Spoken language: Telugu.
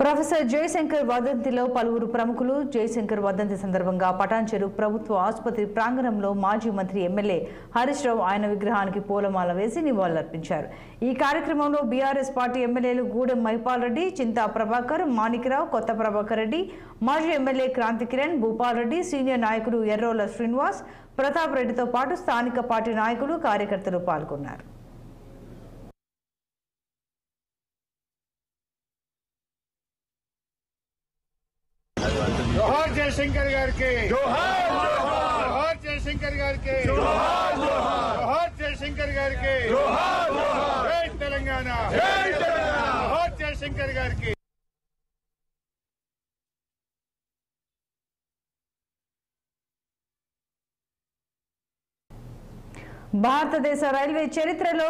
ప్రొఫెసర్ జయశంకర్ వర్ధంతిలో పలువురు ప్రముఖులు జయశంకర్ వర్ధంతి సందర్భంగా పటాన్చెరు ప్రభుత్వ ఆసుపత్రి ప్రాంగణంలో మాజీ మంత్రి ఎమ్మెల్యే హరీష్ రావు ఆయన విగ్రహానికి పూలమాల వేసి నివాళులర్పించారు। ఈ కార్యక్రమంలో బీఆర్ఎస్ పార్టీ ఎమ్మెల్యేలు గూడెం మహిపాల్ రెడ్డి, చింతా ప్రభాకర్, మాణిక్రావు, కొత్త ప్రభాకర్ రెడ్డి, మాజీ ఎమ్మెల్యే క్రాంతి కిరణ్, భూపాల్ రెడ్డి, సీనియర్ నాయకులు ఎర్రోల శ్రీనివాస్, ప్రతాప్ రెడ్డితో పాటు స్థానిక పార్టీ నాయకులు, కార్యకర్తలు పాల్గొన్నారు। जोहार जयशंकर गार के जोहार जोहार जोहार जयशंकर गार के जोहार जोहार जोहार जयशंकर गार के जोहार जोहार जय तेलंगाना जोहार जयशंकर गार के। భారతదేశ రైల్వే చరిత్రలో